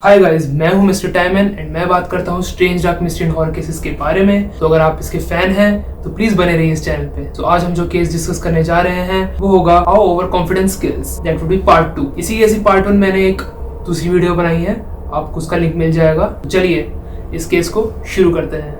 Hi guys, मैं हूं mister टाइमन and मैं बात करता हूं strange dark mystery and horror cases के बारे में। तो अगर आप इसके फैन हैं तो प्लीज बने रहिए इस चैनल पे। तो आज हम जो केस डिस्कस करने जा रहे हैं वो होगा how over confidence kills, that would be part 2। इसी ऐसी पार्ट 1 मैंने एक दूसरी वीडियो बनाई है, आपको उसका लिंक मिल जाएगा। चलिए इस केस को शुरू करते हैं।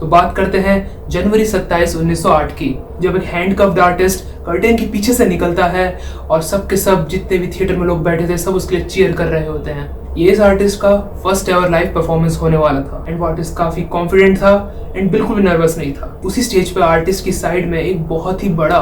बात करते हैं जनवरी 27, 1908 की, जब एक हैंडकफ्ड आर्टिस्ट कर्टेन के पीछे से निकलता है और सब के सब जितने भी थिएटर में लोग बैठे थे सब उसके लिए चीयर कर रहे होते हैं। ये इस आर्टिस्ट का फर्स्ट एवर लाइव परफॉर्मेंस होने वाला था एंड वो आर्टिस्ट काफी कॉन्फिडेंट था एंड बिल्कुल भी नर्वस नहीं था। उसी स्टेज पे आर्टिस्ट की साइड में एक बहुत ही बड़ा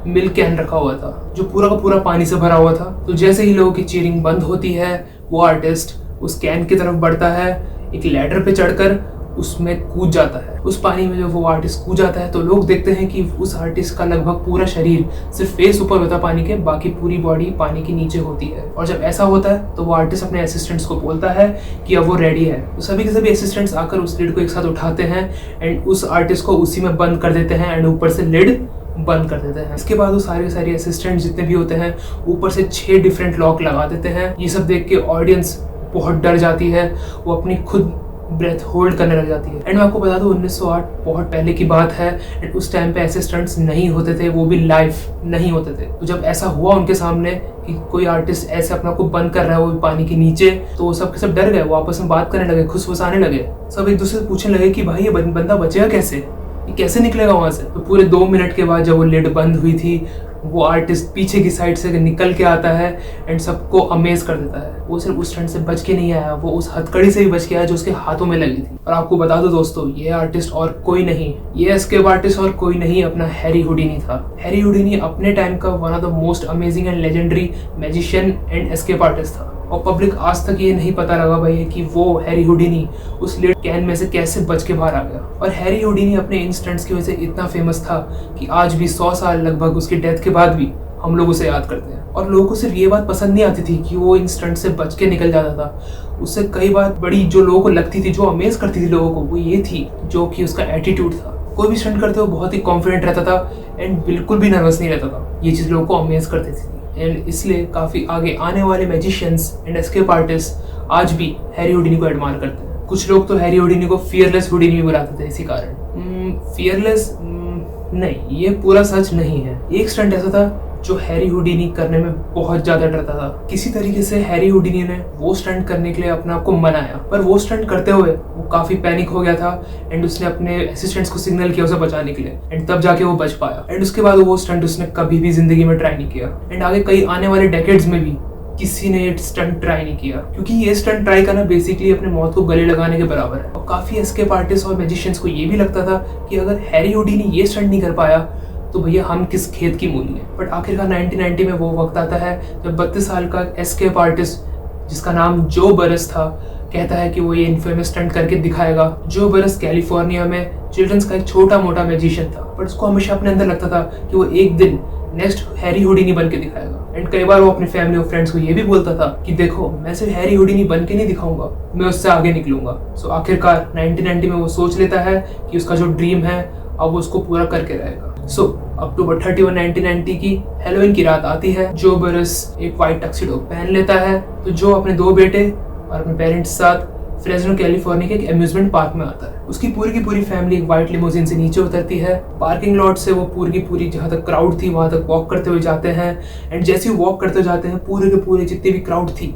मिल्क कैन रखा हुआ था जो पूरा का पूरा पानी से भरा हुआ था। तो जैसे ही लोगों की चीयरिंग बंद होती है वो आर्टिस्ट उस कैन की तरफ बढ़ता है, एक लैडर पे चढ़कर उसमें कूद जाता है। उस पानी में जब वो आर्टिस्ट कूद जाता है तो लोग देखते हैं कि उस आर्टिस्ट का लगभग पूरा शरीर सिर्फ फेस ऊपर होता है पानी के, बाकी पूरी बॉडी पानी के नीचे होती है। और जब ऐसा होता है तो वो आर्टिस्ट अपने असिस्टेंट्स को बोलता है कि अब वो रेडी है। तो सभी के सभी असिस्टेंट्स आकर उस लिड को एक साथ उठाते हैं एंड उस आर्टिस्ट को उसी में बंद कर देते हैं एंड ऊपर से लिड बंद कर देते हैं। इसके बाद वो सारे असिस्टेंट जितने भी होते हैं ऊपर से 6 डिफरेंट लॉक लगा देते हैं। ये सब देख के ऑडियंस बहुत डर जाती है, वो अपनी खुद ब्रेथ होल्ड करने लग जाती है। एंड मैं आपको बता दूं 1908 बहुत पहले की बात है एंड उस टाइम पे ऐसे स्टंट्स नहीं होते थे, वो भी लाइव नहीं होते थे। तो जब ऐसा हुआ उनके सामने कि कोई आर्टिस्ट ऐसे अपना को बंद कर रहा है वो भी पानी के नीचे, तो वो सब के सब डर गए, वो आपस में बात करने लगे, खुसफुसाने लगे। सब एक दूसरे से पूछने लगे कि भाई ये बंदा बचेगा कैसे, ये कैसे निकलेगा वहां से। तो पूरे 2 मिनट के बाद जब वो लिड बंद हुई थी वो आर्टिस्ट पीछे की साइड से निकल के आता है एंड सबको अमेज कर देता है। वो सिर्फ उस स्टंट से बच के नहीं आया, वो उस हथकड़ी से भी बच के आया जो उसके हाथों में लगी थी। और आपको बता दो दोस्तों, ये आर्टिस्ट और कोई नहीं, ये एस्केप आर्टिस्ट और कोई नहीं, अपना हैरी हुडिनी था। हैरी हुडिनी अपने टाइम का one of the most amazing and legendary magician and escape artist था। और पब्लिक आज तक ये नहीं पता लगा भाई कि वो हैरी हुडिनी उस लिड कैन में से कैसे बच के बाहर आ गया। और हैरी हुडिनी अपने इन स्टंट्स की वजह से इतना फेमस था कि आज भी 100 साल लगभग उसकी डेथ के बाद भी हम लोग उसे याद करते हैं। और लोगों को सिर्फ ये बात पसंद नहीं आती थी कि वो इन स्टंट से बच के निकल जाता था, उससे कई बात बड़ी जो लोगों को लगती थी, जो अमेज करती थी लोगों को, वो ये थी जो कि उसका एटीट्यूड था। कोई भी स्टंट करते हुए बहुत ही कॉन्फिडेंट रहता था एंड बिल्कुल भी नर्वस नहीं रहता था। ये चीज़ लोगों को अमेज करती थी एंड इसलिए काफ़ी आगे आने वाले मैजिशियंस एंड एस्केप आर्टिस्ट आज भी हैरी हुडिनी को एडमायर करते हैं। कुछ लोग तो हैरी हुडिनी को फियरलेस हुडिनी भी बुलाते थे इसी कारण। फियरलेस नहीं, ये पूरा सच नहीं है। एक स्टंट ऐसा था जो हैरी हुडिनी करने में बहुत ज्यादा डरता था। किसी तरीके से हैरी हुडिनी ने वो स्टंट करने के लिए अपने आप को मनाया, पर वो स्टंट करते हुए वो काफी पैनिक हो गया था एंड उसने अपने असिस्टेंट्स को सिग्नल किया उसे बचाने के लिए एंड तब जाके वो बच पाया। एंड उसके बाद वो स्टंट उसने कभी भी जिंदगी में ट्राई नहीं किया एंड आगे कई आने वाले डेकेड्स में भी किसी ने ये स्टंट ट्राई नहीं किया, क्योंकि ये स्टंट ट्राई करना बेसिकली अपने मौत को गले लगाने के बराबर है। और काफी एस्केप आर्टिस्ट और मैजिशियंस को ये भी लगता था कि अगर हैरी हुडिनी ये स्टंट नहीं कर पाया तो भैया हम किस खेत की मूली है। बट आखिरकार 1990 में वो वक्त आता है जब 32 साल का एस्केप आर्टिस्ट जिसका नाम जो बरस था कहता है कि वो ये इनफेमस स्टंट करके दिखाएगा। जो बरस कैलिफोर्निया में चिल्ड्रंस का एक छोटा मोटा मैजिशियन था, पर उसको हमेशा अपने अंदर लगता था कि वो एक दिन नेक्स्ट हैरी हुडिनी बन के दिखाएगा। एंड कई बार वो अपने फैमिली और फ्रेंड्स को ये भी बोलता था कि देखो मैं सिर्फ हैरी हुडिनी बन के नहीं दिखाऊंगा, मैं उससे आगे निकलूंगा। सो आखिरकार 1990 में वो सोच लेता है कि उसका जो ड्रीम है अब वो उसको पूरा करके रहेगा। सो अक्टूबर 31, 1990 की हैलोवीन की रात आती है। जो बरस एक व्हाइट टक्सीडो पहन लेता है तो जो अपने 2 बेटे और अपने पेरेंट्स के साथ फ्रेस्नो कैलिफोर्निया के एक अम्यूजमेंट पार्क में आता है। उसकी पूरी की पूरी फैमिली एक व्हाइट लिमोजिन से नीचे उतरती है। पार्किंग लॉट से वो पूरी की पूरी जहाँ तक क्राउड थी वहां तक वॉक करते हुए जाते हैं एंड जैसे ही वॉक करते जाते हैं पूरे के पूरे जितनी भी क्राउड थी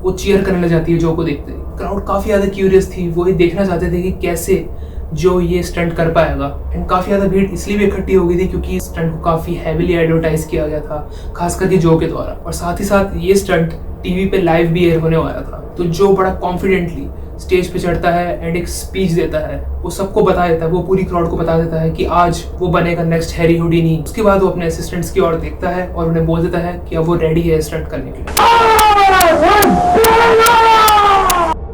वो चीयर करने लग जाती है जो को देखते ही। क्राउड काफी ज्यादा क्यूरियस थी, वो ये देखना चाहते थे कि कैसे जो ये स्टंट कर पाएगा। एंड काफी ज्यादा भीड़ इसलिए भी इकट्ठी हो गई थी क्योंकि इस स्टंट को काफी हैविली एडवर्टाइज किया गया था, खास करके जो के द्वारा। और साथ ही साथ ये स्टंट टीवी पे लाइव भी एयर होने वाला था। तो जो बड़ा कॉन्फिडेंटली स्टेज पे चढ़ता है एंड एक स्पीच देता है, वो सबको बता देता है, वो पूरी क्राउड को बता देता है कि आज वो बनेगा नेक्स्ट हैरी हुडिनी। उसके बाद वो अपने असिस्टेंट्स की ओर देखता है और उन्हें बोल देता है कि अब वो रेडी है स्टंट करने के लिए।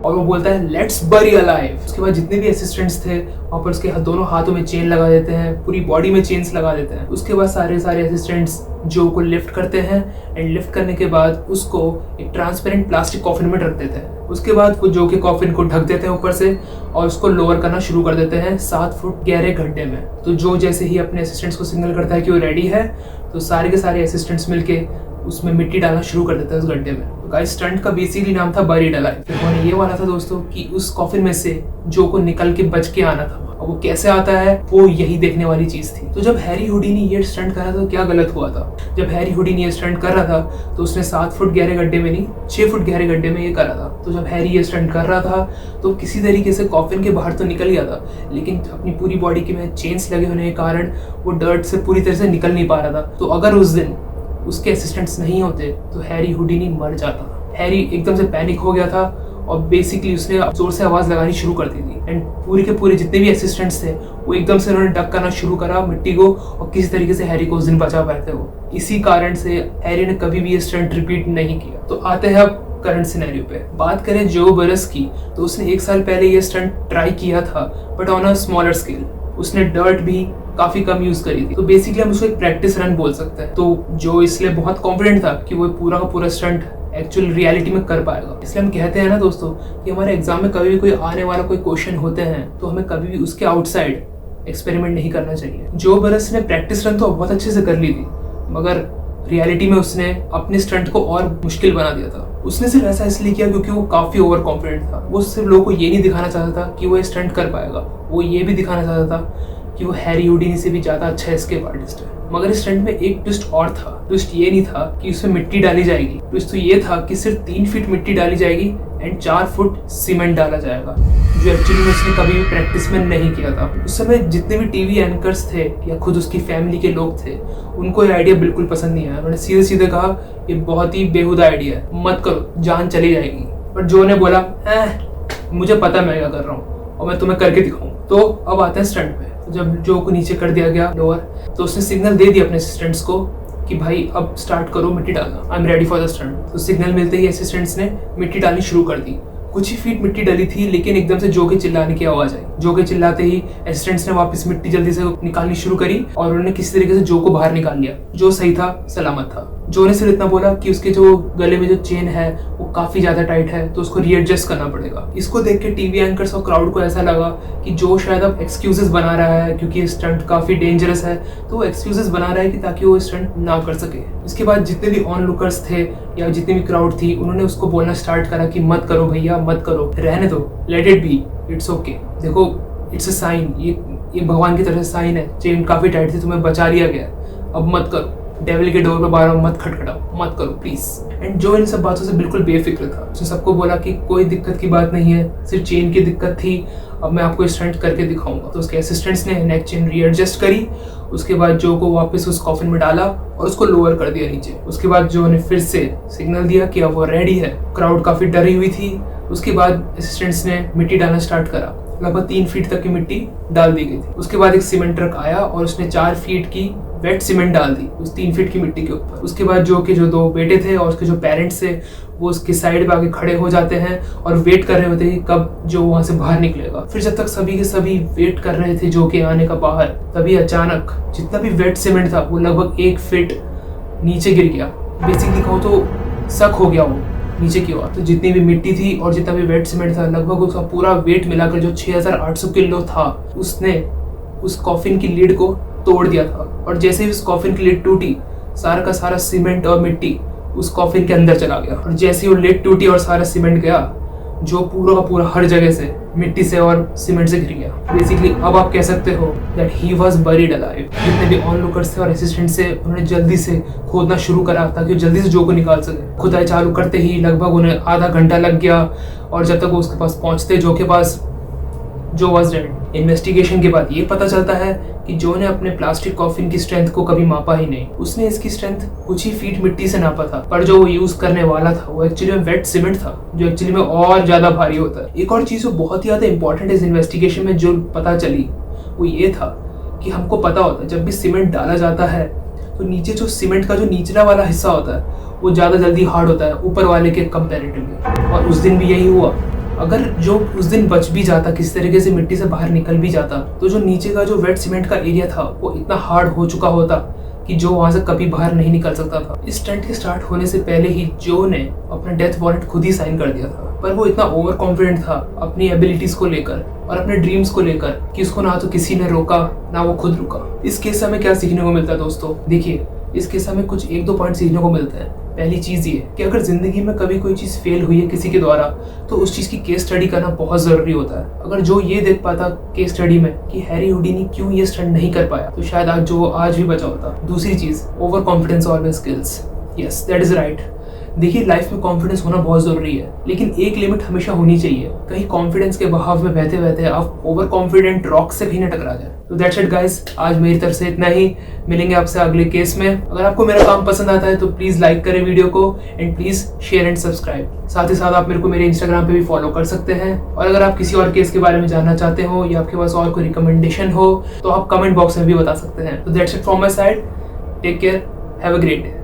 और वो बोलता है लेट्स बरी अलाइव। उसके बाद जितने भी असिस्टेंट्स थे वहाँ पर उसके दोनों हाथों में चेन लगा देते हैं, पूरी बॉडी में चेन्स लगा देते हैं। उसके बाद सारे असिस्टेंट्स जो को लिफ्ट करते हैं एंड लिफ्ट करने के बाद उसको एक ट्रांसपेरेंट प्लास्टिक कॉफिन में रख देते हैं। उसके बाद वो जो के कॉफिन को ढक देते हैं ऊपर से और उसको लोअर करना शुरू कर देते हैं 7 फुट गहरे गड्ढे में। तो जो जैसे ही अपने असिस्टेंट्स को सिग्नल करता है कि वो रेडी है, तो सारे के सारे असिस्टेंट्स मिलके उसमें मिट्टी डालना शुरू कर देता है उस गड्ढे में। तो गाइस स्टंट का बेसिकली नाम था बरीड अलाइव। फिर उन्होंने ये वाला था दोस्तों कि उस कॉफिन में से जो को निकल के बच के आना था, और वो कैसे आता है वो यही देखने वाली चीज थी। तो जब हैरी हुडीनी ये स्टंट कर रहा था तो क्या गलत हुआ था? जब हैरी हुडीनी ये स्टंट कर रहा था तो उसने 7 फुट गहरे गड्ढे में नहीं 6 फुट गहरे गड्ढे में ये करा था। तो जब हैरी ये स्टंट कर रहा था तो किसी तरीके से कॉफिन के बाहर तो निकल गया था, लेकिन अपनी पूरी बॉडी के में चेन्स लगे होने के कारण वो डर्ट से पूरी तरह से निकल नहीं पा रहा था। तो अगर उस दिन उसके असिस्टेंट्स नहीं होते तो हैरी हुडीनी मर जाता। हैरी एकदम से पैनिक हो गया था और बेसिकली उसने जोर से आवाज लगानी शुरू कर दी थी एंड पूरे के पूरे जितने भी असिस्टेंट्स थे वो एकदम से उन्होंने डक करना शुरू करा मिट्टी को, और किसी तरीके से हैरी को उस दिन बचा पाए थे वो। इसी कारण से हैरी ने कभी भी ये स्टंट रिपीट नहीं किया। तो आते हैं अब करंट सिनेरियो पे। बात करें जो बरस की, तो उसने 1 साल पहले ये स्टंट ट्राई किया था but on a smaller scale. उसने डर्ट भी काफी कम यूज करी थी। तो बेसिकली हम उसको एक प्रैक्टिस रन बोल सकते हैं। तो जो इसलिए बहुत कॉन्फिडेंट था कि वो पूरा का पूरा स्टंट एक्चुअल रियलिटी में कर पाएगा। इसलिए हम कहते हैं ना दोस्तों कि हमारे एग्जाम में कभी भी कोई आने वाला कोई क्वेश्चन होते हैं तो हमें कभी भी उसके आउटसाइड एक्सपेरिमेंट नहीं करना चाहिए। जो बरस ने प्रैक्टिस रन तो बहुत अच्छे से कर ली थी, मगर रियलिटी में उसने अपने स्टंट को और मुश्किल बना दिया था। उसने सिर्फ ऐसा इसलिए किया क्योंकि वो काफी ओवर कॉन्फिडेंट था। वो सिर्फ लोगों को ये नहीं दिखाना चाहता था कि वो स्टंट कर पाएगा, वो ये भी दिखाना चाहता था कि वो हैरी हुडीनी से भी ज्यादा अच्छा एस्केप आर्टिस्ट है। मगर इस स्टंट में एक ट्विस्ट और था। ट्विस्ट ये नहीं था कि उसमें मिट्टी डाली जाएगी, ट्विस्ट तो ये था कि सिर्फ 3 फीट मिट्टी डाली जाएगी एंड 4 फुट सीमेंट डाला जाएगा, जो एक्चुअली में उसने कभी भी प्रैक्टिस में नहीं किया था। उस समय जितने भी टीवी एंकर्स थे या खुद उसकी फैमिली के लोग थे, उनको ये आइडिया बिल्कुल पसंद नहीं आया। उन्होंने सीधे सीधे कहा ये बहुत ही बेहुदा आइडिया है, मत करो, जान चली जाएगी। पर जो ने बोला मुझे पता मैं क्या कर रहा हूँ और मैं तुम्हें करके दिखाऊं। तो अब आते हैं स्टंट पे। जब जो को नीचे कर दिया गया लोअर, तो उसने सिग्नल दे दिया अपने असिस्टेंट्स को कि भाई अब स्टार्ट करो मिट्टी डालना, I am ready for the stunt. तो सिग्नल मिलते ही असिस्टेंट्स ने मिट्टी डालनी शुरू कर दी। कुछ ही फीट मिट्टी डली थी, लेकिन एकदम से जो के चिल्लाने की आवाज आई। जो के चिल्लाते ही असिस्टेंट्स ने वापस मिट्टी जल्दी से निकालनी शुरू करी और उन्होंने किसी तरीके से जो को बाहर निकाल लिया। जो सही था, सलामत था। जो ने सिर्फ इतना बोला कि उसके जो गले में जो चेन है वो काफी ज्यादा टाइट है, तो उसको रीएडजस्ट करना पड़ेगा। इसको देख के टीवी एंकर्स और क्राउड को ऐसा लगा कि जो शायद अब एक्सक्यूजेस बना रहा है क्योंकि ये स्टंट काफी डेंजरस है, तो वो एक्सक्यूजेस बना रहा है कि ताकि वो स्टंट ना कर सके। इसके बाद जितने भी ऑन लुकर्स थे या जितनी भी क्राउड थी, उन्होंने उसको बोलना स्टार्ट करा कि मत करो भैया, मत करो, रहने दो, let it be, it's okay. देखो इट्स अ साइन, ये भगवान की तरफ से साइन है, चेन काफी टाइट थी, तुम्हें बचा लिया गया, अब मत करो, डेविल के डोर पे बार बार मत खटखटाओ, मत करो प्लीज। एंड जो इन सब बातों से बिल्कुल बेफिक्र था। उसने सबको बोला कि कोई दिक्कत की बात नहीं है, सिर्फ चेन की दिक्कत थी, अब मैं आपको स्टंट करके दिखाऊंगा। तो उसके असिस्टेंट्स ने नेक चेन रीएडजस्ट करी। उसके बाद जो को वापस उस कॉफिन में डाला और उसको लोअर कर दिया नीचे। उसके बाद जो ने फिर से सिग्नल दिया कि अब वो रेडी है। क्राउड काफी डरी हुई थी। उसके बाद असिस्टेंट्स ने मिट्टी डालना स्टार्ट करा। लगभग 3 फीट तक की मिट्टी डाल दी गई थी। उसके बाद एक सीमेंट ट्रक आया और उसने 4 फीट की वेट सीमेंट डाल दी उस 3 फीट की मिट्टी के ऊपर। उसके बाद जो के जो 2 बेटे थे और उसके जो पेरेंट्स थे वो उसके साइड पे आके खड़े हो जाते हैं और वेट कर रहे होते हैं कब जो वहां से बाहर निकलेगा। फिर जब तक सभी के सभी वेट कर रहे थे जो के आने का बाहर, तभी अचानक जितना भी वेट सीमेंट था वो लगभग 1 फीट नीचे गिर गया। बेसिकली कहूँ तो सक हो गया वो नीचे की ओर। तो जितनी भी मिट्टी थी और जितना भी वेट सीमेंट था, लगभग उसका पूरा वेट मिलाकर जो 6800 किलो था, उसने उस कॉफिन की लीड को तोड़ दिया था। और जैसे ही उस कॉफिन की लीड टूटी, सारा का सारा सीमेंट और मिट्टी उस कॉफिन के अंदर चला गया। और जैसे ही वो लीड टूटी और सारा सीमेंट गया, जो पूरा का पूरा हर जगह से मिट्टी से और सीमेंट से घिर गया। बेसिकली अब आप कह सकते हो that he was buried alive. जितने भी ऑन लुकर्स थे और असिस्टेंट से, उन्होंने जल्दी से खोदना शुरू करा ताकि वो जल्दी से जो को निकाल सके। खुदाई चालू करते ही लगभग उन्हें आधा घंटा लग गया और जब तक वो उसके पास पहुंचते, जो के पास जो वाज डेड। इन्वेस्टिगेशन के बाद ये पता चलता है कि जो ने अपने प्लास्टिक कॉफिन की स्ट्रेंथ को कभी मापा ही नहीं। उसने इसकी स्ट्रेंथ कुछ ही फीट मिट्टी से नापा था, पर जो वो यूज करने वाला था वो एक्चुअली में वेट सीमेंट था, जो एक्चुअली में और ज्यादा भारी होता है। एक और चीज जो बहुत ही ज्यादा इंपॉर्टेंट इस इन्वेस्टिगेशन में जो पता चली वो ये था कि हमको पता होता है जब भी सीमेंट डाला जाता है तो नीचे जो सीमेंट का जो निचला वाला हिस्सा होता है वो ज्यादा जल्दी हार्ड होता है ऊपर वाले के कंपैरेटिवली। और उस दिन भी यही हुआ। अगर जो उस दिन बच भी जाता, किसी तरीके से मिट्टी से बाहर निकल भी जाता, तो जो नीचे का जो वेट सीमेंट का एरिया था वो इतना हार्ड हो चुका होता कि जो वहां से कभी बाहर नहीं निकल सकता था। इस स्टंट के स्टार्ट होने से पहले ही जो ने अपना डेथ वारंट खुद ही साइन कर दिया था, पर वो इतना ओवर कॉन्फिडेंट था अपनी एबिलिटीज को लेकर और अपने ड्रीम्स को लेकर कि उसको ना तो किसी ने रोका ना वो खुद रुका। इस केस से हमें क्या सीखने को मिलता है दोस्तों? देखिए, इस केस से हमें कुछ 1-2 पॉइंट सीखने को मिलते हैं। पहली चीज़ ये कि अगर जिंदगी में कभी कोई चीज़ फेल हुई है किसी के द्वारा, तो उस चीज़ की केस स्टडी करना बहुत ज़रूरी होता है। अगर जो ये देख पाता केस स्टडी में कि हैरी हुडिनी क्यों ये स्टंट नहीं कर पाया, तो शायद आज जो आज भी बचा होता। दूसरी चीज़, over confidence always kills. Yes, that is right. देखिए, लाइफ में कॉन्फिडेंस होना बहुत ज़रूरी है, लेकिन एक लिमिट हमेशा होनी चाहिए। कहीं कॉन्फिडेंस के बहाव में बहते बहते आप ओवर कॉन्फिडेंट रॉक से भी न टकरा जाए। तो दैट्स इट गाइस, आज मेरी तरफ से इतना ही। मिलेंगे आपसे अगले केस में। अगर आपको मेरा काम पसंद आता है तो प्लीज़ लाइक करें वीडियो को and please share and subscribe. साथ ही साथ आप मेरे को मेरे इंस्टाग्राम पे भी फॉलो कर सकते हैं। और अगर आप किसी और केस के बारे में जानना चाहते हो या आपके पास और कोई रिकमेंडेशन हो तो आप कमेंट बॉक्स में भी बता सकते हैं। तो that's it from my side. Take care, have a great day.